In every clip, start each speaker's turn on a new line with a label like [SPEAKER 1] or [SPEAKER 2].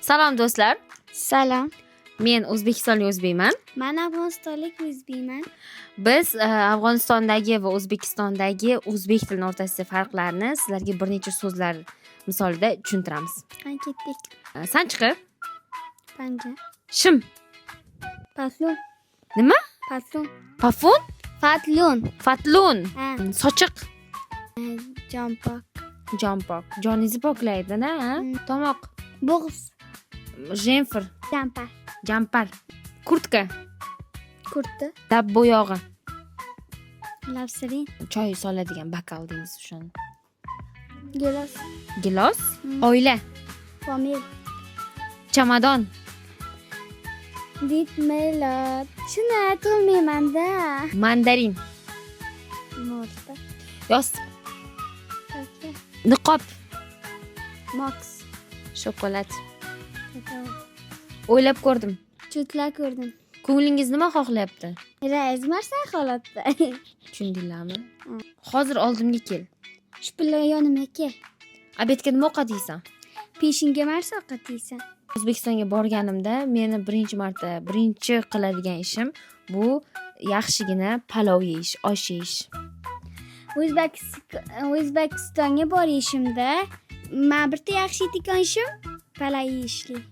[SPEAKER 1] Salom do'stlar.
[SPEAKER 2] Salom.
[SPEAKER 1] Men O'zbekistonlik o'zbekman.
[SPEAKER 2] Men Afg'onistonlik o'zbekman.
[SPEAKER 1] Biz Afg'onistondagi va O'zbekistondagi o'zbek tilining o'rtasidagi farqlarni sizlarga bir necha so'zlar misolida tushuntiramiz.
[SPEAKER 2] Qani ketdik.
[SPEAKER 1] Sanchiqi,
[SPEAKER 2] Panja.
[SPEAKER 1] shim,
[SPEAKER 2] Patlon.
[SPEAKER 1] nima?
[SPEAKER 2] Patlon.
[SPEAKER 1] Pafun,
[SPEAKER 2] Patlon.
[SPEAKER 1] fatlun,
[SPEAKER 2] Ha.
[SPEAKER 1] sochiq,
[SPEAKER 2] Jompok.
[SPEAKER 1] jonpok. Joningizni poklaydi-da, tomoq,
[SPEAKER 2] Bo'g'z.
[SPEAKER 1] jenfir,
[SPEAKER 2] Jampar.
[SPEAKER 1] jampar, kurtka,
[SPEAKER 2] Kurti.
[SPEAKER 1] dab bo'yog'i,
[SPEAKER 2] Lavsirin.
[SPEAKER 1] choy soladigan bakal deymiz o'shani.
[SPEAKER 2] Gilos.
[SPEAKER 1] Gilos, oila,
[SPEAKER 2] Pomel.
[SPEAKER 1] chamadon,
[SPEAKER 2] Ditmelot. Shuni aytolmayman-da.
[SPEAKER 1] mandarin,
[SPEAKER 2] Morta.
[SPEAKER 1] yostiq,
[SPEAKER 2] Kaka.
[SPEAKER 1] niqob,
[SPEAKER 2] Max.
[SPEAKER 1] shokolad.
[SPEAKER 2] Kakao.
[SPEAKER 1] O'ylab ko'rdim.
[SPEAKER 2] Chutlar ko'rdim.
[SPEAKER 1] Ko'nglingiz nima xohlayapti?
[SPEAKER 2] Rais marsa holatda.
[SPEAKER 1] Tushundinglarmi? Hozir oldimga kel.
[SPEAKER 2] Shu bilan yonimga kel.
[SPEAKER 1] Obedga nima ovqat yeysan?
[SPEAKER 2] Peshinga marsa ovqat yeysan.
[SPEAKER 1] O'zbekistonga borganimda meni birinchi qiladigan ishim bu yaxshigina palov yeyish, osh yeyish.
[SPEAKER 2] O'zbekistonga borishimda men bitta yaxshi yeydigan ishim palay yeyishlik.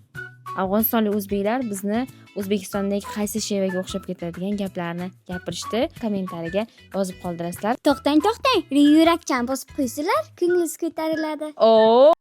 [SPEAKER 1] Afg'onistonlik o'zbeklar bizni O'zbekistondagi qaysi shevaga o'xshab ketadigan gaplarni gapirishdi. Kommentariyaga yozib qoldirasizlar.
[SPEAKER 2] To'xtang, yurakchan bosib qo'ysizlar, ko'nglingiz ko'tariladi.
[SPEAKER 1] O